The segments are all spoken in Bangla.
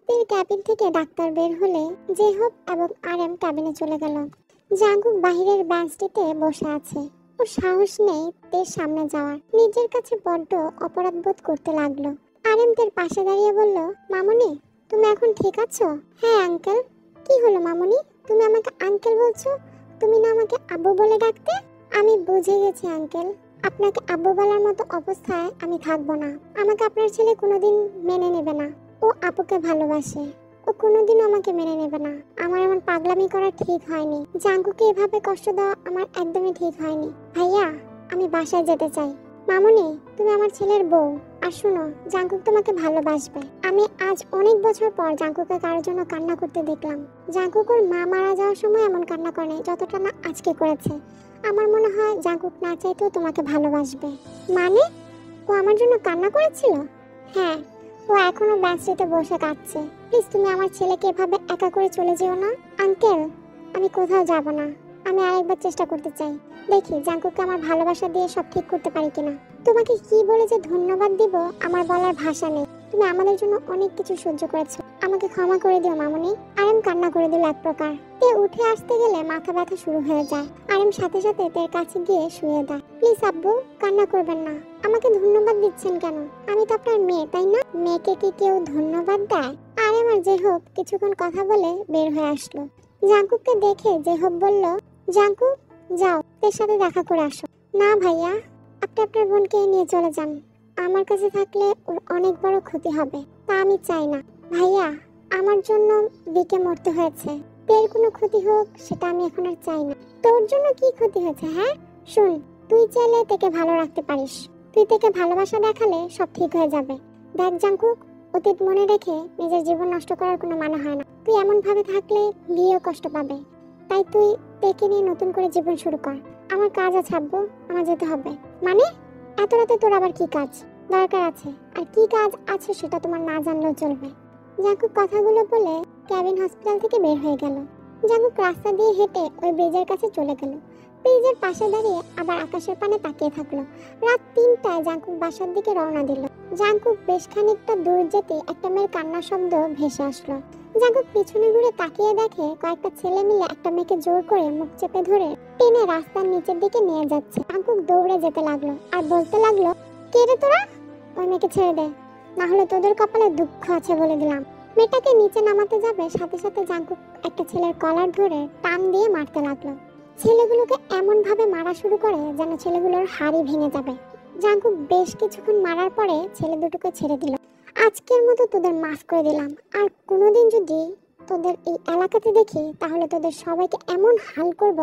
তের ক্যাবিন থেকে ডাক্তার বের হলে জেহব এবং আরএম ক্যাবিনে চলে গেল। জাঙ্কুক বাহিরের বেঞ্চটিতে বসে আছে। ওর সাহস নেই তের সামনে যাওয়ার। নিজের কাছে বড্ড অপরাধ বোধ করতে লাগলো। আরএম তের পাশে দাঁড়িয়ে বলল, মামুনি তুমি এখন ঠিক আছো? হ্যাঁ আঙ্কেল। কি হলো মামুনি, তুমি আমাকে আঙ্কেল বলছো? তুমি না আমাকে আব্বু বলে ডাকতে? আমি বুঝে গেছি আঙ্কেল, আপনাকে আব্বু বলার মতো অবস্থায় আমি থাকবো না। আমাকে আপনার ছেলে কোনোদিন মেনে নেবে না। ও আপুকে ভালোবাসে, ও কোনোদিনও আমাকে মেনে নেবে না। আমার এমন পাগলামি করা ঠিক হয়নি। জাঙ্কুকে এভাবে কষ্ট দেওয়া আমার একদমই ঠিক হয়নি। ভাইয়া আমি বাসায় যেতে চাই। মামুনি তুমি আমার ছেলের বউ, আর শোনো জাঙ্কুক তোমাকে ভালোবাসবে। আমি আজ অনেক বছর পর জাঙ্কুকে কারোর জন্য কান্না করতে দেখলাম। জাঙ্কুক ওর মা মারা যাওয়ার সময় এমন কান্না করে যতটা না আজকে করেছে। আমার মনে হয় জাঙ্কুক না চাইতেও তোমাকে ভালোবাসবে। মানে ও আমার জন্য কান্না করেছিল? হ্যাঁ, ও এখনো ব্যাংকটিতে বসে কাঁদছে। প্লিজ তুমি আমার ছেলেকে এভাবে একা করে চলে যেও না। আঙ্কেল আমি কোথাও যাব না, আমি আরেকবার চেষ্টা করতে চাই, দেখি জাঙ্কুককে আমার ভালোবাসা দিয়ে সব ঠিক করতে পারি কিনা। তোমাকে কি বলে যে ধন্যবাদ দিব আমার বলার ভাষা নেই। তুমি আমাদের জন্য অনেক কিছু সহ্য করেছো, আমাকে ক্ষমা করে দিও মামুনি। আরএম কান্না করে দিল এক প্রকার। তে উঠে আসতে গেলে মাথা ব্যথা শুরু হয়ে যায়। আরএম সাথে সাথে তের কাছে গিয়ে শুয়ে দেয়। প্লিজ আব্বু কান্না করবেন না। আমাকে ধন্যবাদ দিচ্ছেন কেন? আমি তো আপনার মেয়ে, তাই না? মেয়েকে কি কেউ ধন্যবাদ দেয়? আরএম আর জেহব কিছুক্ষণ কথা বলে বের হয়ে আসলো। জাঙ্কুককে দেখে জেহব বলল, জাঙ্কুক যাও তের সাথে দেখা করে আসো। না ভাইয়া, আপনি আপনার বোনকে নিয়ে চলে যান। আমার কাছে থাকলে ওর অনেক বড় ক্ষতি হবে, তা আমি চাই না। ভাইয়া আমার জন্য বিকে মরতে হয়েছে, তের কোনো ক্ষতি হোক সেটা আমি এখন আর চাই না। তোর জন্য কি ক্ষতি হয়েছে? হ্যাঁ শুন, তুই চাইলে তেকে ভালো রাখতে পারিস। তুই তেকে ভালোবাসা দেখালে সব ঠিক হয়ে যাবে। দেখ জাঙ্কুক, অতীত মনে রেখে নিজের জীবন নষ্ট করার কোনো মানে হয় না। তুই এমন ভাবে থাকলে বিয়েও কষ্ট পাবে। তাই তুই তেকে নিয়ে নতুন করে জীবন শুরু কর। আমার কাজ আছে আব্বু, আমার যেতে হবে। মানে এত রাতে তোর আবার কি কাজ? দরকার আছে, আর কি কাজ আছে সেটা তোমার না জানলেও চলবে। জাঙ্কুক কথাগুলো বলে ক্যাবিন হসপিটাল থেকে বের হয়ে গেল। জাঙ্কুক রাস্তা দিয়ে হেঁটে ওই ব্রিজের কাছে চলে গেল। ব্রিজের পাশে দাঁড়িয়ে আবার আকাশের পানে তাকিয়ে থাকলো। রাত 3টায় জাঙ্কুক বাসার দিকে রওনা দিল। জাঙ্কুক বেশ খানিকটা দূর যেতে একটা মেয়ের কান্নার শব্দ ভেসে আসলো। জাঙ্কুক পিছনে ঘুরে তাকিয়ে দেখে কয়েকটা ছেলে মিলে একটা মেয়েকে জোর করে মুখ চেপে ধরে টেনে রাস্তার নিচের দিকে নিয়ে যাচ্ছে। জাঙ্কুক দৌড়ে যেতে লাগলো আর বলতে লাগলো, কে রে তোরা? ওই মেয়েকে ছেড়ে দে, না হলে তোদের কপালে দুঃখ আছে বলে দিলাম। মেয়েটাকে নিচে নামাতে যাবে সাথে সাথে জাঙ্কুক একটা ছেলের কলার ধরে টান দিয়ে মারতে লাগলো। ছেলেগুলোকে এমন ভাবে মারা শুরু করে যেন ছেলেগুলোর হাড়ই ভেঙে যাবে। জাঙ্কুক বেশ কিছুক্ষণ মারার পরে ছেলে দুটোকে ছেড়ে দিল। আজকের মতো তোদের মাফ করে দিলাম, আর কোনোদিন যদি তোদের এই এলাকাতে দেখি তাহলে তোদের সবাইকে এমন হাল করব,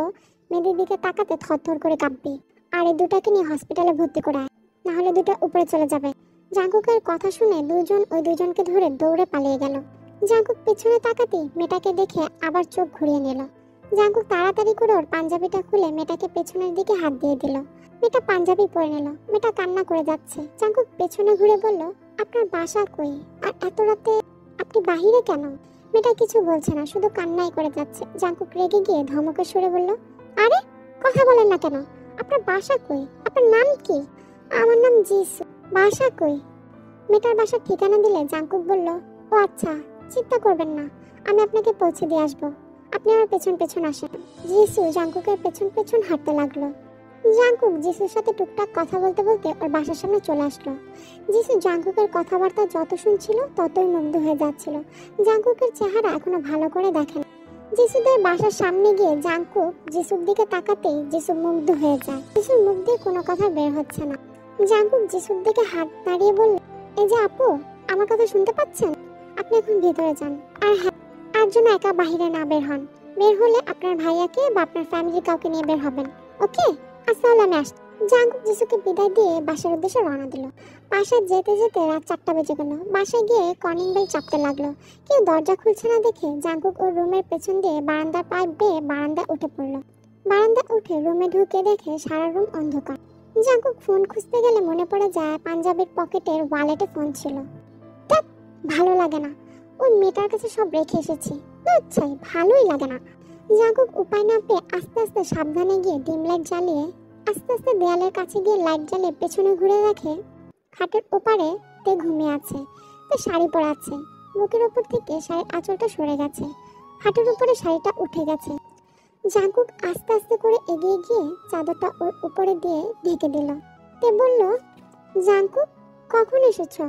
মেয়েদের দিকে তাকাতে থরথর করে কাঁপবি। আর এই দুটাকে নিয়ে হসপিটালে ভর্তি করে আয়, না হলে দুটো উপরে চলে যাবে। জাঙ্কুকের কথা শুনে দুজন ওই দুজনকে ধরে দৌড়ে পালিয়ে গেল। জাঙ্কুক পেছনে তাকাতেই মেয়েটাকে দেখে আবার চোখ ঘুরিয়ে নিল। জাঙ্কুক তাড়াতাড়ি করে ওর পাঞ্জাবিটা খুলে মেয়েটাকে পেছনের দিকে হাত দিয়ে দিল। মেয়েটা পাঞ্জাবি পরে নিল। মেয়েটা কান্না করে যাচ্ছে। জাঙ্কুক পেছনে ঘুরে বলল, আপনার বাসা কই, আর এত রাতে আপনি বাহিরে কেন? মেয়েটা কিছু বলছে না, শুধু কান্নাই করে যাচ্ছে। জাঙ্কুক রেগে গিয়ে ধমকের সুরে বলল, আরে কথা বলেন না কেন? আপনার বাসা কই? আপনার নাম কি? আমার নাম জিসু। বাসা কই? মেয়েটার বাসার ঠিকানা দিলে জাঙ্কুক বলল, ও আচ্ছা, চিন্তা করবেন না, আমি আপনাকে পৌঁছে দিয়ে আসবো। আপনি আমার পেছন পেছন আসেন। জিসু জাঙ্কুকের পেছন পেছন হাঁটতে লাগলো। জাঙ্কুক জিসুর সাথে টুকটাক কথা বলতে বলতে ওর বাসার সামনে চলে আসলো। জিসু জাঙ্কুকের কথাবার্তা যত শুনছিল ততই মুগ্ধ হয়ে যাচ্ছিল। জাঙ্কুকের চেহারা এখনো ভালো করে দেখে না। জিসুদের বাসার সামনে গিয়ে জাঙ্কুক জিসুর দিকে তাকাতেই জিসু মুগ্ধ হয়ে যায়। জিসুর মুখ দিয়ে কোনো কথা বের হচ্ছে না। জাঙ্কুক জিসুর দিকে হাত নাড়িয়ে বলল, এই যে আপু, আমার কথা শুনতে পাচ্ছেন? আপনি এখন ভিতরে যান, আর হ্যাঁ, আর জন্য একা বাহিরে না বের হন। বের হলে আপনার ভাইয়াকে বা আপনার ফ্যামিলির কাউকে নিয়ে বের হবেন, ওকে? আসলে আমি আসছি। জাঙ্কুক জিসুকে বিদায় দিয়ে বাসার উদ্দেশ্যে রওনা দিল। বাসায় যেতে যেতে রাত 4টা বেজে গেল। বাসায় গিয়ে কলিং বেল চাপতে লাগলো। কেউ দরজা খুলছে না দেখে জাঙ্কুক ওর রুমের পেছন দিয়ে বারান্দার পাইপ বেয়ে বারান্দায় উঠে পড়লো। বারান্দা উঠে রুমে ঢুকে দেখে সারা রুম অন্ধকার। জাঙ্কুক ফোন খুঁজতে গেলে মনে পড়ে যায় পাঞ্জাবির পকেটের ওয়ালেটে ফোন ছিল। ধ্যাৎ, ভালো লাগে না, ওই মেয়েটার কাছে সব রেখে এসেছি। আচ্ছা, ভালোই লাগে না। জাঙ্কুক উপায় না পেয়ে আস্তে আস্তে সাবধানে গিয়ে ডিম লাইট জ্বালিয়ে আস্তে আস্তে দেয়ালের কাছে গিয়ে লাইট জ্বালিয়ে পেছনে ঘুরে দেখে খাটের ওপারে তে ঘুমিয়ে আছে। তে শাড়ি পরে আছে। বুকের ওপর থেকে শাড়ির আঁচলটা সরে গেছে, হাঁটুর উপরে শাড়িটা উঠে গেছে। জাঙ্কুক আস্তে আস্তে করে এগিয়ে গিয়ে চাদরটা ওর উপরে দিয়ে ঢেকে দিল। তে বলল, জাঙ্কুক কখন এসেছো?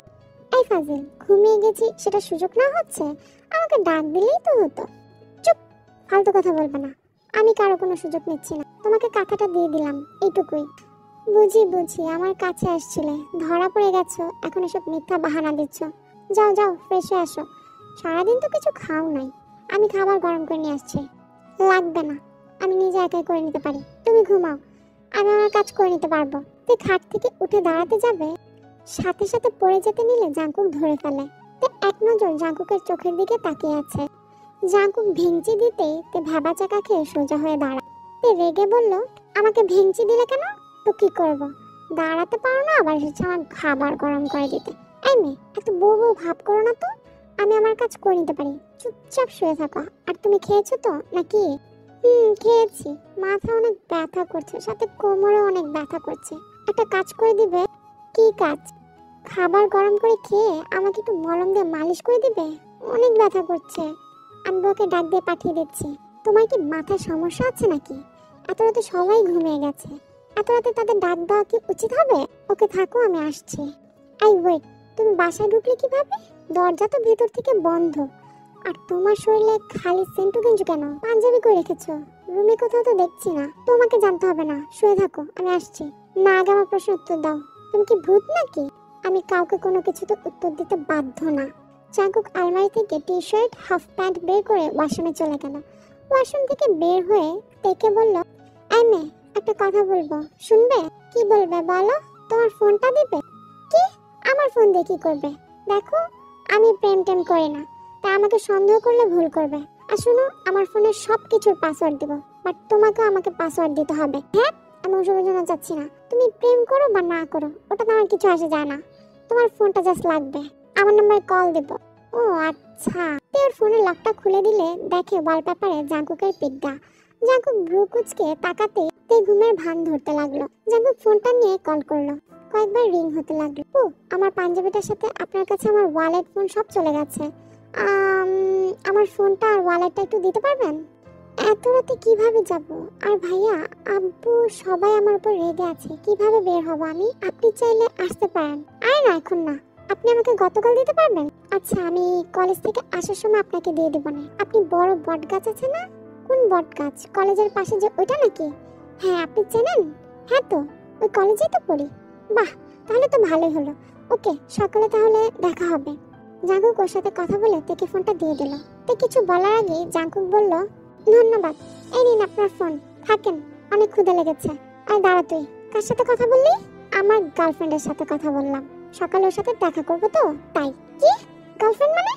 এই ফাজিল, ঘুমিয়ে গেছি সেটা সুযোগ না হচ্ছে? আমাকে ডাক দিলেই তো হতো। চুপ, ফালতু কথা বলবে না। আমি কারো কোনো সুযোগ নিচ্ছি না, তোমাকে কাঁথাটা দিয়ে দিলাম, এইটুকুই। বুঝি আমার কাছে আসছিলে, ধরা পড়ে গেছো, এখন এসব মিথ্যা বাহানা দিচ্ছ। যাও যাও, ফ্রেশ হয়ে আসো। সারাদিন তো কিছু খাও নাই, আমি খাবার গরম করে নিয়ে আসছি। লাগবে না, আমি নিজে একাই করে নিতে পারি, তুমি ঘুমাও, আমি আমার কাজ করে নিতে পারবো। তুই খাট থেকে উঠে দাঁড়াতে যাবে, সাথে সাথে পড়ে যেতে নিলে জাঙ্কুক ধরে ফেলে। তে এক নজর জাঙ্কুকের চোখের দিকে তাকিয়ে আছে। জাঙ্কুক ভেঙচি দিতেই তে ভেবা চাকা খেয়ে সোজা হয়ে দাঁড়ায়। তে রেগে বলল, আমাকে ভেঙচি দিলে কেন? তো কি করবো, দাঁড়াতে পারো না, আবার এসেছে আমার খাবার গরম করে দিতে। এই মেয়ে, এত বউ বউ ভাব করো না তো, আমি আমার কাজ করে নিতে পারি, চুপচাপ শুয়ে থাকো। আর তুমি খেয়েছো তো নাকি? খেয়েছি, মাথা অনেক ব্যথা করছে, সাথে কোমরে অনেক ব্যথা করছে। একটা কাজ করে দিবে? কি কাজ? খাবার গরম করে খেয়ে আমাকে একটু মলম দিয়ে মালিশ করে দিবে, অনেক ব্যথা করছে। আমি ওকে ডাক দিয়ে পাঠিয়ে দিচ্ছি। তোমার কি মাথায় সমস্যা আছে নাকি? এত রাতে সবাই ঘুমিয়ে গেছে, এত রাতে তাদের ডাক দেওয়া কি উচিত হবে? ওকে থাকো, আমি আসছি। আই ওয়েট, তুমি বাসায় ঢুকলে কিভাবে? দরজা তো ভেতর থেকে বন্ধ। আর তোমার শরীরে খালি সেন্টু গেঞ্জু কেন? পাঞ্জাবি করে রেখেছো, রুমে কোথাও তো দেখছি না। তোমাকে জানতে হবে না, শুয়ে থাকো, আমি আসছি। না, আগে আমার প্রশ্ন উত্তর দাও, তুমি কি ভূত নাকি? আমি কাউকে কোনো কিছুতে উত্তর দিতে বাধ্য না। জাঙ্কুক আলমারি থেকে টি শার্ট হাফ প্যান্ট বের করে ওয়াশরুমে চলে গেল। ওয়াশরুম থেকে বের হয়ে তেকে বলল, এই মেয়ে, একটা কথা বলবো, শুনবে? কি বলবে বলো? তোমার ফোনটা দিবে। কি? আমার ফোন দিয়ে কি করবে? দেখো, আমি প্রেম টেম করি না, তা আমাকে সন্দেহ করলে ভুল করবে। আর শুনো, আমার ফোনের সব কিছুর পাসওয়ার্ড দিব, বাট তোমাকেও আমাকে পাসওয়ার্ড দিতে হবে। হ্যাঁ, আমি ওসবের জন্য চাচ্ছি না। তুমি প্রেম করো বা না করো, ওটা তো আমার কিছু আসে যায় না। তোমার ফোনটা জাস্ট লাগবে, আমার নাম্বারে কল দেব। ও আচ্ছা। তোর ফোনের লকটা খুলে দিলে দেখে ওয়ালপেপারে জাঙ্কুকের পিকটা। জাঙ্কুক ভ্রু কুচকে তাকাতে তে ঘুমের ভান ধরতে লাগলো। জাঙ্কুক ফোনটা নিয়ে কল করলো, কয়েকবার রিং হতে লাগলো। ও, আমার পাঞ্জাবিটার সাথে আপনার কাছে আমার ওয়ালেট ফোন সব চলে গেছে। আমার ফোনটা আর ওয়ালেটটা একটু দিতে পারবেন? এত রাতে কিভাবে যাব? আর ভাইয়া, আব্বু সবাই আমার উপর রেগে আছে, কিভাবে বের হব আমি? আপনি চাইলে আসতে পারেন। আরে না, এখন না, আপনি আমাকে গতকাল দিতে পারবেন? আচ্ছা, আমি কলেজ থেকে আসার সময় আপনাকে দিয়ে দেবো না। আপনি বড় বট গাছ আছে না? কোন বট গাছ? কলেজের পাশে যে ওইটা নাকি? হ্যাঁ, আপনি চেনেন? হ্যাঁ তো, ওই কলেজেই তো পড়ি। বাহ, তাহলে তো ভালোই হলো। ওকে, সকালে তাহলে দেখা হবে। জাঙ্কুক ওর সাথে কথা বলে তেকে ফোনটা দিয়ে দিল। তে কিছু বলার আগে জাঙ্কুক বলল, ধন্যবাদ, এই নিন আপনার ফোন, থাকেন, অনেক ক্ষুধা লেগেছে। আর দাঁড়া, তুই কার সাথে কথা বললি? আমার গার্লফ্রেন্ডের সাথে কথা বললাম, সকালে ওর সাথে দেখা করবো তো তাই। কি গার্লফ্রেন্ড মানে?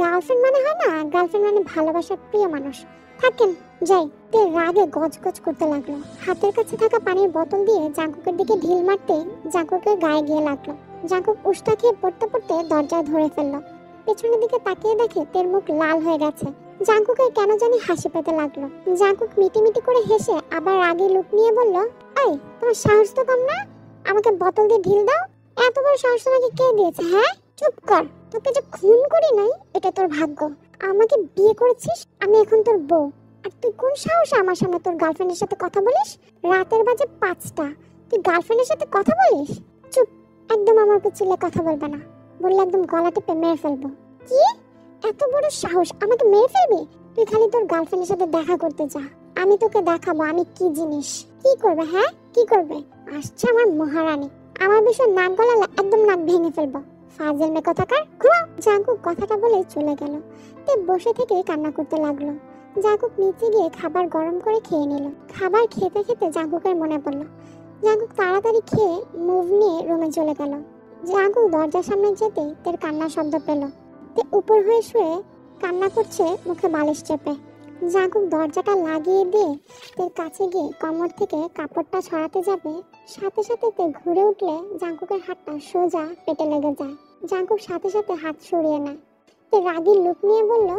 গার্লফ্রেন্ড মানে হয় না, গার্লফ্রেন্ড মানে ভালোবাসার প্রিয় মানুষ। থাকেন, যাই। তে রাগে গজগজ করতে লাগলো। হাতের কাছে থাকা পানির বোতল দিয়ে জাঙ্কুকের দিকে ঢিল মারতে জাঙ্কুকের গায়ে গিয়ে লাগলো। জাঙ্কুক উষ্টা খেয়ে পড়তে পড়তে দরজায় ধরে ফেললো। পেছনের দিকে তাকিয়ে দেখে তের মুখ লাল হয়ে গেছে। জাঙ্কুকের কেন জানি হাসি পেতে লাগলো। জাঙ্কুক মিটি করে হেসে আবার রাগে লুক নিয়ে বলল, এই, তোমার সাহস তো কম না, আমাকে বোতল দিয়ে ঢিল দাও? এত বড় সাহস তোমাকে কে দিয়েছে? হ্যাঁ, চুপ কর। তোকে যে খুন করি নাই, এটা তোর ভাগ্য। আমাকে বিয়ে করেছিস, আমি এখন তোর বউ। আর তুই কোন সাহসে আমার সামনে তোর গার্লফ্রেন্ডের সাথে কথা বলিস? রাতের বাজে 5টা, তুই গার্লফ্রেন্ডের সাথে কথা বলিস? চুপ, একদম আমার উপর চিল্লে কথা বলবে না, বললে একদম গলা টিপে মেরে ফেলবো। কি? এত বড় সাহস, আমাকে মেরে ফেলবি? তুই খালি তোর গার্লফ্রেন্ডের সাথে দেখা করতে যা, আমি তোকে দেখাবো আমি কি জিনিস। কি করবে? হ্যাঁ, কি করবে? আসছে আমার মহারানী, আমার বিষয় নাক গলালে একদম নাক ভেঙে ফেলবো। ফাজিল মেয়ে কোথাকার, ঘুমাও। জাঙ্কুক কথাটা বলে চলে গেল। তে বসে থেকে কান্না করতে লাগলো। জাঙ্কুক নিচে গিয়ে খাবার গরম করে খেয়ে নিল। খাবার খেতে খেতে জাঙ্কুকের মনে পড়লো। জাঙ্কুক তাড়াতাড়ি খেয়ে মুভ নিয়ে রুমে চলে গেল। জাঙ্কুক দরজার সামনে যেতে তের কান্নার শব্দ পেল। তে উপর হয়ে শুয়ে কান্না করছে, মুখে বালিশ চেপে। জাঙ্কুক দরজাটা লাগিয়ে দিয়ে তের কাছে গিয়ে কোমর থেকে কাপড়টা ছড়াতে যাবে, সাথে সাথে তে ঘুরে উঠলে জাঙ্কুকের হাতটা সোজা পেটে লেগে যায়। জাঙ্কুক সাথে সাথে হাত সরিয়ে নেয়। তে রাগী লুক নিয়ে বলল,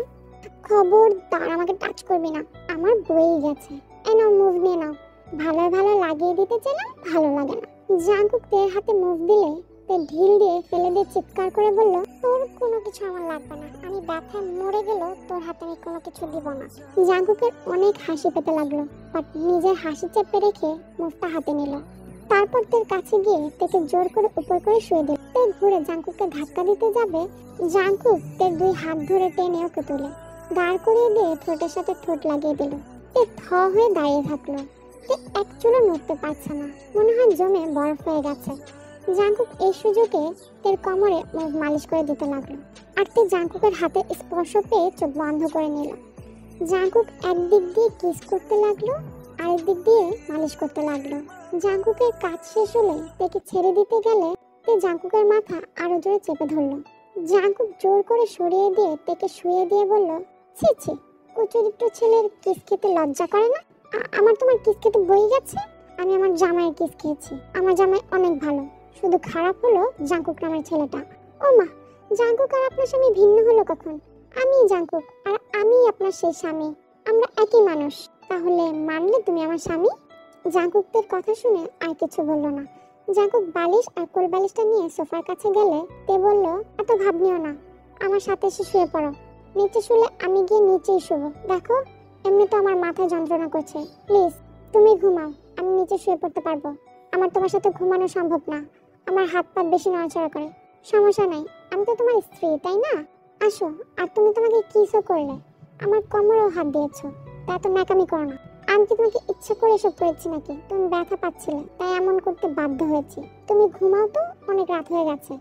খবরদার আমাকে টাচ করবি না, আমার বই গেছে। এ নাও, মুভ নিয়ে নাও। ভালো ভালো লাগিয়ে দিতে চাইলাম, ভালো লাগে না। জাঙ্কুক তের হাতে মুভ দিলে তে ঢিল দিয়ে ফেলে দিয়ে চিৎকার করে বলল, তোর কোনো কিছু আমার লাগবে না, আমি ব্যথায় মরে গেলেও তোর হাতে আমি কোনো কিছু দিব না। জাঙ্কুকের অনেক হাসি পেতে লাগলো, বাট নিজের হাসি চেপে রেখে মুখটা হাতে নিল। তারপর তের কাছে গিয়ে তেকে জোর করে উপর করে শুয়ে দিল। তে ঘুরে জাঙ্কুককে ধাক্কা দিতে যাবে, জাঙ্কুক তের 2 হাত ধরে টেনে ওকে তুলে দাঁড় করিয়ে দিয়ে ঠোঁটের সাথে ঠোঁট লাগিয়ে দিল। তে থ হয়ে দাঁড়িয়ে থাকলো। তে এক চুলো নড়তে পারছে না, মনে হয় জমে বরফ হয়ে গেছে। জাঙ্কুক এই সুযোগে তের কোমরে মুখ মালিশ করে দিতে লাগলো, আর তে জাঙ্কুকের হাতে স্পর্শ পেয়ে চোখ বন্ধ করে নিল। জাঙ্কুক একদিক দিয়ে কিস করতে লাগলো, আরেক দিক দিয়ে মালিশ করতে লাগলো। জাঙ্কুকের কাজ শেষ হলে তেকে ছেড়ে দিতে গেলে তে জাঙ্কুকের মাথা আরো জোরে চেপে ধরলো। জাঙ্কুক জোর করে সরিয়ে দিয়ে তেকে শুয়ে দিয়ে বলল, ছি ছি, কুচরিত্র ছেলের কিস খেতে লজ্জা করে না? আমার তোমার কিস খেতে বই গেছে? আমি আমার জামাইয়ের কিস খেয়েছি, আমার জামাই অনেক ভালো, শুধু খারাপ হলো জাঙ্কুক নামের ছেলেটা। ও মা, জাঙ্কুক আর আপনার স্বামী ভিন্ন হলো কখন? আমি জাঙ্কুক আর আমি আপনার সেই স্বামী, আমরা একই মানুষ। তাহলে মানলে তুমি আমার স্বামী? জাঙ্কুকের কথা শুনে আর কিছু বলল না। জাঙ্কুক বালিশ আর কোল বালিশটা নিয়ে সোফার কাছে গেলে তে বলল, এত ভাবনিও না, আমার সাথে এসে শুয়ে পড়ো। নিচে শুলে আমি গিয়ে নিচেই শুবো। দেখো এমনি তো আমার মাথায় যন্ত্রণা করছে, প্লিজ তুমি ঘুমাও, আমি নিচে শুয়ে পড়তে পারবো। আমার তোমার সাথে ঘুমানো সম্ভব না, আমার হাত পা বেশি নড়াচড়া করে। সমস্যা নাই, আমি তো তোমার স্ত্রী, তাই না? আসো। আর তুমি তোমাকে কিসও করলে, আমার কোমরেও হাত দিয়েছো, তা এত ন্যাকামি করো না। আমি কি তোমাকে ইচ্ছা করে এসব করেছি নাকি? তুমি ব্যথা পাচ্ছিলে তাই এমন করতে বাধ্য হয়েছি। তুমি ঘুমাও তো, অনেক রাত হয়ে গেছে।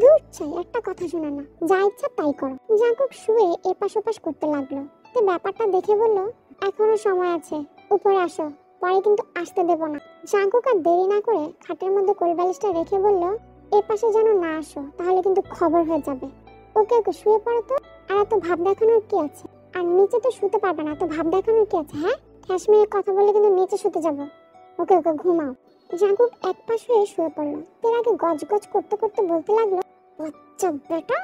দূর চাই, একটা কথা শোনা না, যা ইচ্ছা তাই করো। জাঙ্কুক শুয়ে এপাশ ওপাশ করতে লাগলো। তো ব্যাপারটা দেখে বলল, এখনো সময় আছে, উপরে আসো, পরে কিন্তু আসতে দেব না। জাঙ্কুক আর দেরি না করে খাটের মধ্যে কোলবালিশটা রেখে বলল, এ পাশে যেন না আসো, তাহলে কিন্তু খবর হয়ে যাবে। ওকে ওকে শুয়ে পড়ো তো, আর এত ভাব দেখানোর কি আছে? আর নিচে তো শুতে পারবে না, তো ভাব দেখানোর কি আছে? হ্যাঁ, ঠ্যাস মেরে কথা বলে কিন্তু নিচে শুতে যাবো। ওকে ওকে ঘুমাও। জাঙ্কুক এক পাশ হয়ে শুয়ে পড়লো। তার আগে গজ গজ করতে করতে বলতে লাগলো, বাচ্চা বেটা,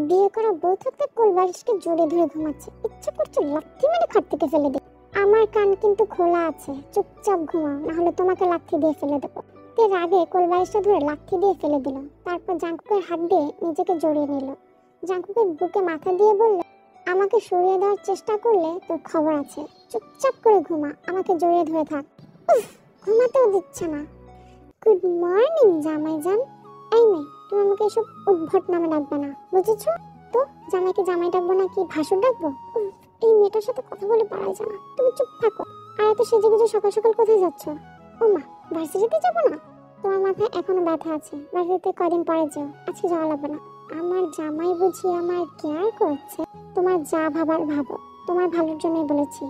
বিয়ে করা বউ থাকতে কোলবালিশকে জড়িয়ে ধরে ঘুমাচ্ছে, ইচ্ছা করছে লাথি মেরে খাট থেকে ফেলে দে। আমার কান কিন্তু খোলা আছে, চুপচাপ ঘুমাও, না হলে তোমাকে লাথি দিয়ে ফেলে দেবো। তে রাগে কোলবালিশটা ধরে লাথি দিয়ে ফেলে দিল। তারপর জাঙ্কুকের হাত দিয়ে নিজেকে জড়িয়ে নিল। জাঙ্কুকের বুকে মাথা দিয়ে বলল, আমাকে সরিয়ে দেওয়ার চেষ্টা করলে তোর খবর আছে, চুপচাপ করে ঘুমা, আমাকে জড়িয়ে ধরে থাক। উফ, ঘুমাতেও দিচ্ছে না। গুড মর্নিং জামাইজান। এই মেয়ে, তুমি আমাকে এসব উদ্ভট নামে ডাকবে না, বুঝেছো তো? জামাইকে জামাই ডাকবো না কি ভাসুর ডাকবো? এই মেয়েটার সাথে কথা বলে পারাই জানা। তুমি চুপ থাকো। আর এত সেজে গুজে সকাল সকাল কোথায় যাচ্ছ? ও মা, ভার্সিটিতে যাবো না? তোমার মাথায় এখনো ব্যথা আছে, ভার্সিটিতে কয়দিন পরে যাও, আজকে যাওয়া লাগবে না। আমার জামাই বুঝি আমার কেয়ার করছে? তোমার যা ভাবার ভাবো, তোমার ভালোর জন্যই বলেছি।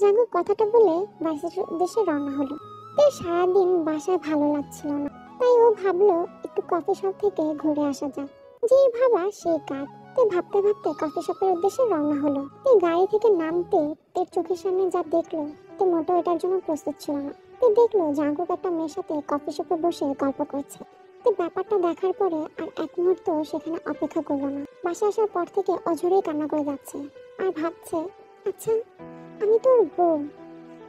জাঙ্কুক কথাটা বলে ভার্সিটির উদ্দেশ্যে রওনা হলো। তাই সারাদিন বাসায় ভালো লাগছিল না, তাই ও ভাবলো একটু কফি শপ থেকে ঘুরে আসা যাক। যেই ভাবা সেই কাজ। তে ভাবতে ভাবতে কফি শপের উদ্দেশ্যে রওনা হলো। তে গাড়ি থেকে নামতে তের চোখের সামনে যা দেখলো, তে মোটেও এটার জন্য প্রস্তুত ছিল না। তে দেখলো জাঙ্কুক একটা মেয়ের সাথে কফি শপে বসে গল্প করছে। তে ব্যাপারটা দেখার পরে আর এক মুহূর্ত সেখানে অপেক্ষা করলো না। বাসা আসার পর থেকে অঝরেই কান্না করে যাচ্ছে আর ভাবছে, আচ্ছা আমি তোর বউ,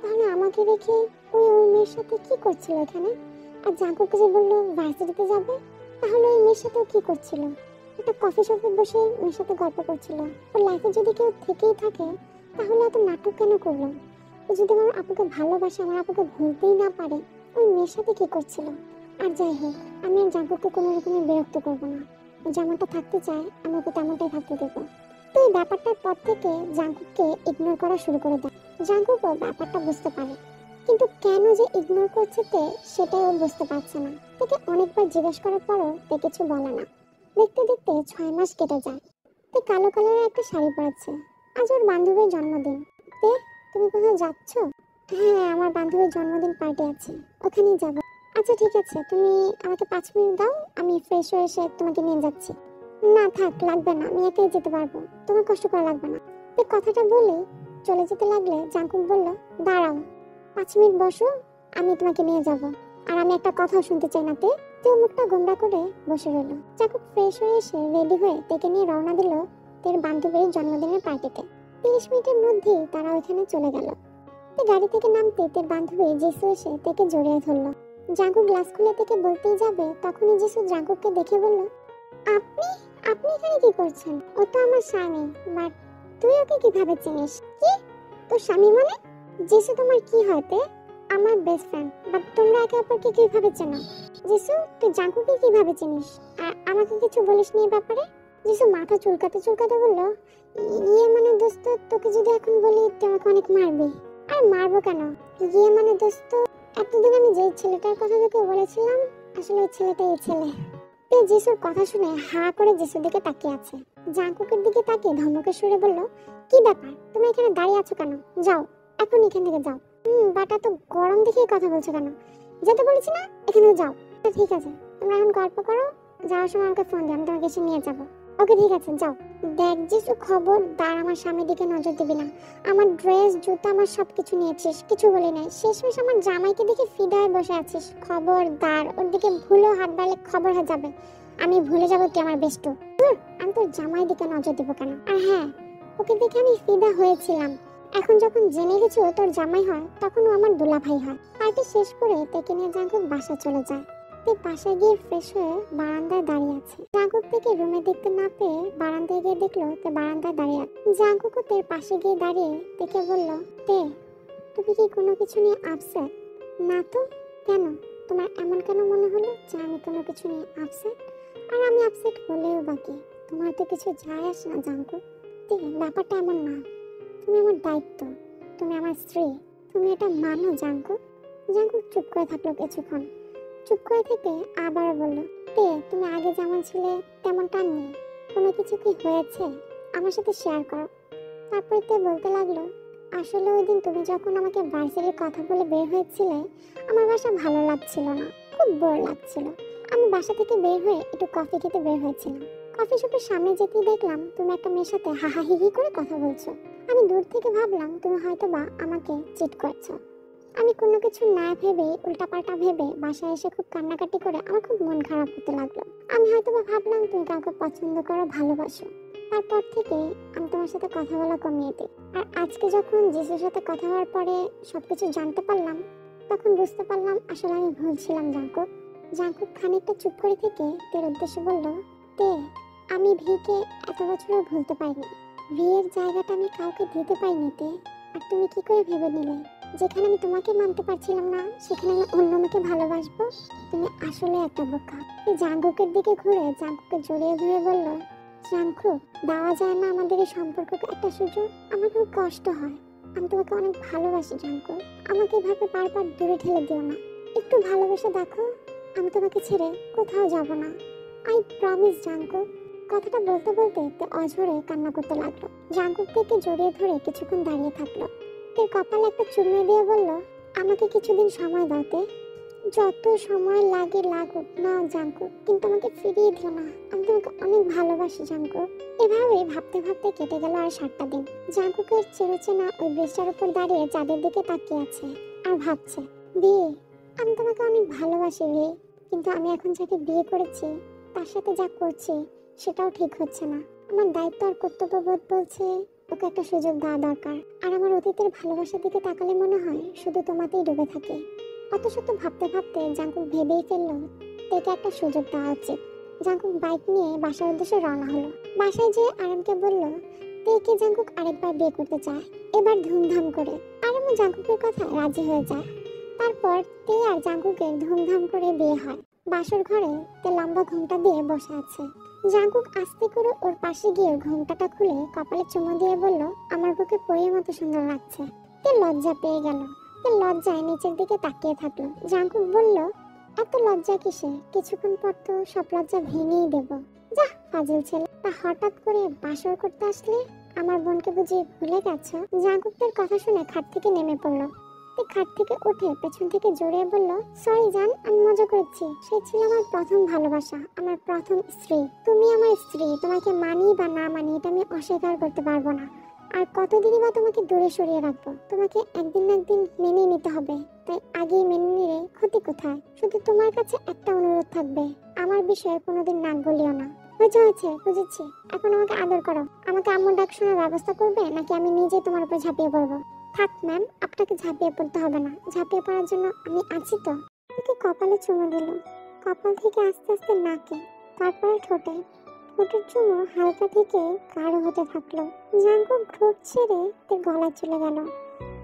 তাহলে আমাকে রেখে ওই মেয়ের সাথে কি করছিল এখানে? আর জাঙ্কুক যে বললো ভার্সিটিতে যাবে, তাহলে ওই মেয়ের সাথেও কি করছিল? একটা কফি শপে বসে মেয়ের সাথে গল্প করছিল। ওর লাইফে যদি কেউ থেকেই থাকে, তাহলে এত নাটক কেন করলো? ও যদি আমার আপুকে ভালোবাসে, আমার আপুকে ভুলতেই না পারে, ওই মেয়ের সাথে কি করছিল? আর যাই হোক, আমি আর জাঙ্কুককে কোনো রকমের বিরক্ত করবো না। ও যেমনটা থাকতে চায় আমি ওকে তেমনটাই থাকতে দেবো। তো এই ব্যাপারটার পর থেকে জাঙ্কুককে ইগনোর করা শুরু করে দেয়। জাঙ্কুকও ব্যাপারটা বুঝতে পারে, কিন্তু কেন যে ইগনোর করছে তে, সেটাই ও বুঝতে পারছে না। তাকে অনেকবার জিজ্ঞেস করার পরও তে কিছু বলে না। দেখতে দেখতে 6 মাস কেটে যায়। তে কালো কালারের একটা শাড়ি পরেছে। আজ ওর বান্ধবীর জন্মদিন। তে, তুমি কোথাও যাচ্ছ? হ্যাঁ, আমার বান্ধবীর জন্মদিন পার্টি আছে, ওখানেই যাব। আচ্ছা ঠিক আছে, তুমি আমাকে 5 মিনিট দাও, আমি ফ্রেশ হয়ে এসে তোমাকে নিয়ে যাচ্ছি। না থাক, লাগবে না, আমি একাই যেতে পারবো, তোমার কষ্ট করা লাগবে না। তে কথাটা বলে চলে যেতে লাগলে জাঙ্কুক বলল, দাঁড়াও, 5 মিনিট বসো, আমি তোমাকে নিয়ে যাব। আর আমি একটা কথাও শুনতে চাই না। তে মুখটা গোমড়া করে বসে রইল। জাঙ্কুক ফ্রেশ হয়ে এসে রেডি হয়ে তেকে নিয়ে রওনা দিল তের বান্ধবীর জন্মদিনের পার্টিতে। 30 মিনিটের মধ্যেই তারা ওইখানে চলে গেল। তে গাড়ি থেকে নামতে তের বান্ধবী জিসু এসে তেকে জড়িয়ে ধরলো। জাঙ্কুক গ্লাস খুলে থেকে বলতেই যাবে তখনই যিশু জাঙ্কুককে দেখে বলল, আপনি আপনি এখানে কি করছেন? ও তো আমার স্বামী, বাট তুই ওকে কিভাবে চিনিস? কি তোর স্বামী মানে? যিশু তোমার কি হতে? আমার বেস্ট ফ্রেন্ড, বাট তোমরা একে অপরকে কিভাবে চেনো? যিশু তুই জাঙ্কুককে কিভাবে চিনিস আর আমাকে কিছু বলিস নি ব্যাপারে? যিশু মাথা চুলকাতে চুলকাতে বলল, ইয়ে মানে দোস্ত, তোকে যদি এখন বলি তুই আমাকে অনেক মারবি। আর মারবো কেন? ইয়ে মানে দোস্ত, এতদিন আমি যে ছেলেটার কথা তোকে বলেছিলাম আসলে ওই ছেলেটাই এই ছেলে। যিশুর কথা শুনে হা করে যিশুর দিকে তাকিয়ে আছে। জাঙ্কুকের দিকে তাকিয়ে ধমকের সুরে বলল, কি ব্যাপার, তুমি এখানে দাঁড়িয়ে আছো কেন? যাও এখন এখান থেকে যাও। বাটা তো গরম দেখেই কথা বলছো কেন? যেতে বলেছি না, এখান থেকে যাও। ঠিক আছে, তোমরা এখন গল্প করো, যাওয়ার সময় আমাকে ফোন দিও, আমি তোমাকে এসে নিয়ে যাবো। ওকে ঠিক আছে, যাও। দেখ যিশু, খবরদার আমার সামনের দিকে নজর দিবি না। আমার ড্রেস জুতা আমার সবকিছু নিয়েছিস, কিছু বলি নাই। শেষমেশ আমার জামাইকে দেখে ফিদা হয়ে বসে আছিস। খবরদার ওর দিকে ভুলেও হাত বাড়ালে খবর হয়ে যাবে। আমি ভুলে যাবো তুই আমার বেস্ট। আমি তোর জামাই দিকে নজর দিব কেন? আর হ্যাঁ, ওকে দেখে আমি ফিদা হয়েছিলাম। এখন যখন জেনে গেছি ও তোর জামাই হয়, তখন ও আমার দুলা ভাই হয়। পার্টি শেষ করে তেকে নিয়ে জাঙ্কুক বাসা চলে যায়। বাসায় গিয়ে ফ্রেশ হয়ে বারান্দায় দাঁড়িয়ে আছে। জাঙ্কুক থেকে রুমে দেখতে না পেয়ে বারান্দায় গিয়ে দেখলো তে বারান্দায় দাঁড়িয়ে আছে। জাঙ্কুকও তের পাশে গিয়ে দাঁড়িয়ে তেকে বলল, তে তুমি কি কোনো কিছু নিয়ে আপসেট? না তো। কেন? তোমার এমন কেন মনে হলো যে আমি কোনো কিছু নিয়ে আপসেট? আর আমি আপসেট হলেও বাকি তোমার তো কিছু যায় আসে না জাঙ্কুক। তে ব্যাপারটা এমন না, তুমি আমার দায়িত্ব, তুমি আমার স্ত্রী, তুমি এটা মানো জাঙ্কুক। জাঙ্কুক চুপ করে থাকলো কিছুক্ষণ। চুপ করে থেকে আবার বলল, তে তুমি আগে যেমন ছিলে তেমনটা নেই, কোনো কিছু কি হয়েছে আমার সাথে শেয়ার করো। তারপরে তে বলতে লাগলো, আসলে ওই দিন তুমি যখন আমাকে ভার্সিটির কথা বলে বের হয়েছিলে, আমার বাসা ভালো লাগছিল না, খুব বোর লাগছিল। আমি বাসা থেকে বের হয়ে একটু কফি খেতে বের হয়েছিলাম। কফি শপের সামনে যেতেই দেখলাম তুমি একটা মেয়ের সাথে হাহাহিহি করে কথা বলছো। আমি দূর থেকে ভাবলাম তুমি হয়তো বা আমাকে চিট করছো। আমি কোনো কিছু না ভেবে উল্টাপাল্টা ভেবে বাসায় এসে খুব কান্নাকাটি করে আমার খুব মন খারাপ হতে লাগলো। আমি হয়তো বা ভাবলাম তুমি কাউকে পছন্দ করো, ভালোবাসো। তারপর থেকে আমি তোমার সাথে কথা বলা কমিয়ে দিই। আর আজকে যখন যিশুর সাথে কথা হওয়ার পরে সবকিছু জানতে পারলাম, তখন বুঝতে পারলাম আসলে আমি ভুল ছিলাম জাঙ্কুক। জাঙ্কুক খানিকটা চুপ করে থেকে তের উদ্দেশ্যে বলল, তে আমি ভিকে এত বছরও ভুলতে পারিনি। ভিয়ের জায়গাটা আমি কাউকে দিতে পারিনি তে। আর তুমি কি করে ভেবে নিলে যেখানে আমি তোমাকে মানতে পারছিলাম না সেখানে আমি অন্য মেয়েকে ভালোবাসবো? তুমি আসলে একটা বোকা। জাঙ্কুকের দিকে ঘুরে জাঙ্কুকে জড়িয়ে ধরে বলল, জাঙ্কুক, দেওয়া যায় না আমাদের এই সম্পর্ককে একটা সুযোগ? আমার খুব কষ্ট হয়, আমি তোমাকে অনেক ভালোবাসি জাঙ্কুক। আমাকে এভাবে বারবার দূরে ঠেলে দিও না, একটু ভালোবেসে দেখো। আমি তোমাকে ছেড়ে কোথাও যাব না, আই প্রমিস জাঙ্কুক। কথাটা বলতে বলতে তে অঝরে কান্না করতে লাগলো। জাঙ্কুক থেকে জড়িয়ে ধরে কিছুক্ষণ দাঁড়িয়ে থাকলো। তের কপালে একটা চুমু দিয়ে বলল, আমাকে কিছুদিন সময় দাও তে। যত সময় লাগে লাগুক না জাঙ্কুক, কিন্তু আমাকে ফিরিয়ে দিও না, আমি তোমাকে অনেক ভালোবাসি জাঙ্কুক। এভাবেই ভাবতে ভাবতে কেটে গেল আর 7টা দিন। জাঙ্কুকের চেনা ওই ব্রিজটার উপর দাঁড়িয়ে চাঁদের দিকে তাকিয়ে আছে আর ভাবছে, বিয়ে, আমি তোমাকে অনেক ভালোবাসি বিয়ে, কিন্তু আমি এখন যাকে বিয়ে করেছি তার সাথে যা করছি সেটাও ঠিক হচ্ছে না। আমার দায়িত্ব আর কর্তব্যবোধ বলছে ওকে একটা সুযোগ দেওয়া দরকার। আর আমার অতীতের ভালোবাসার দিকে তাকালে মনে হয় শুধু তোমাতেই ডুবে থাকে। অত শত ভাবতে ভাবতে জাঙ্কুক ভেবেই ফেললো তেকে একটা সুযোগ দেওয়া উচিত। জাঙ্কুক বাইক নিয়ে বাসার উদ্দেশ্যে রওনা হলো। বাসায় যেয়ে আরামকে বলল, তেকে জাঙ্কুক আরেকবার বিয়ে করতে চায়, এবার ধুমধাম করে। আরামও জাঙ্কুকের কথায় রাজি হয়ে যায়। তারপর তে আর জাঙ্কুকের ধুমধাম করে বিয়ে হয়। বাসর ঘরে তে লম্বা ঘোমটা দিয়ে বসে আছে। জাঙ্কুক আস্তে করে ওর পাশে গিয়ে ঘোমটাটা খুলে কপালে চুমু দিয়ে বলল, আমার বুকে পরীর মতো সুন্দর লাগছে। তে লজ্জা পেয়ে গেল। তে লজ্জায় নিচের দিকে তাকিয়ে থাকলো। জাঙ্কুক বলল, এত লজ্জা কিসে? কিছুক্ষণ পর তো সব লজ্জা ভেঙেই দেব। যা ফাজিল ছেলে, তা হঠাৎ করে বাসর করতে আসলে আমার বোনকে বুঝি ভুলে গেছো? জাঙ্কুকের কথা শুনে খাট থেকে নেমে পড়লো। খাট থেকে উঠে পেছন থেকে জড়িয়ে বলল, সরি জান, আমি মজা করছি। সে ছিল আমার প্রথম ভালোবাসা, আমার প্রথম স্ত্রী। তুমি আমার স্ত্রী, তোমাকে মানি বা না মানি এটা আমি অস্বীকার করতে পারবো না। আর কতদিনই বা তোমাকে দূরে সরিয়ে রাখবো? তোমাকে একদিন না একদিন মেনে নিতে হবে, তাই আগেই মেনে নিলে ক্ষতি কোথায়? শুধু তোমার কাছে একটা অনুরোধ থাকবে, আমার বিষয়ে কোনোদিন নাক গলিও না। হয়েছে বুঝেছি, এখন আমাকে আদর করো। আমাকে আম্মুর ডাক শোনার ব্যবস্থা করবে নাকি আমি নিজে তোমার উপর ঝাঁপিয়ে পড়বো? থাক ম্যাম, আপনাকে ঝাঁপিয়ে পড়তে হবে না, ঝাঁপিয়ে পড়ার জন্য আমি আছি তো। ওকে কপালে চুমু দিল। কপাল থেকে আস্তে আস্তে নাকে, তারপরে ঠোঁটে। ঠোঁটের চুমু হালকা থেকে গাঢ় হতে থাকলো। জাঙ্কুক ঠোঁট ছেড়ে তার গলায় চলে গেল।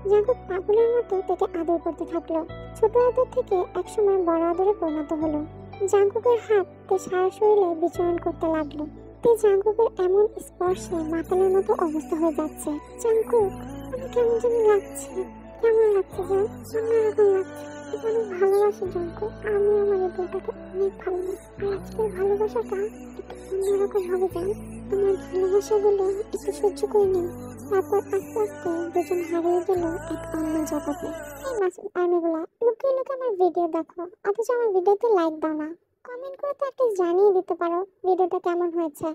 জাঙ্কুক পাগলের মতো তাকে আদর করতে থাকলো। ছোট আদর থেকে একসময় বড় আদরে পরিণত হলো। জাঙ্কুকের হাত তার সারা শরীরে বিচরণ করতে লাগলো। তে জাঙ্কুকের এমন স্পর্শে মাতালের মতো অবস্থা হয়ে যাচ্ছে। জাঙ্কুক, আমার কেমন যেন লাগছে। কেমন লাগছে জান? অন্যরকম লাগছে। অনেক ভালোবাসি জাঙ্কুক। আমি আমার এই বউটাকে অনেক ভালোবাসি। আর আজকের ভালোবাসাটা একটু অন্যরকম হবে জান। আমার ভালোবাসাগুলো একটু সহ্য করে নিন। তারপর আস্তে আস্তে দুজন হারিয়ে গেল এক অন্য জগতে। এই মাসুদ আর্মিগুলা, লুকিয়ে লুকিয়ে আমার ভিডিও দেখো, অথচ আমার ভিডিওতে লাইক দাও না। কমেন্ট করে তো একটা জানিয়ে দিতে পারো ভিডিওটা কেমন হয়েছে।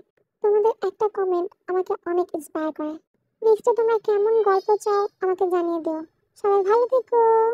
তোমাদের একটা কমেন্ট আমাকে অনেক ইন্সপায়ার করে। নেক্সটে তোমরা কেমন গল্প চাও আমাকে জানিয়ে দিও। সবাই ভালো থেকো।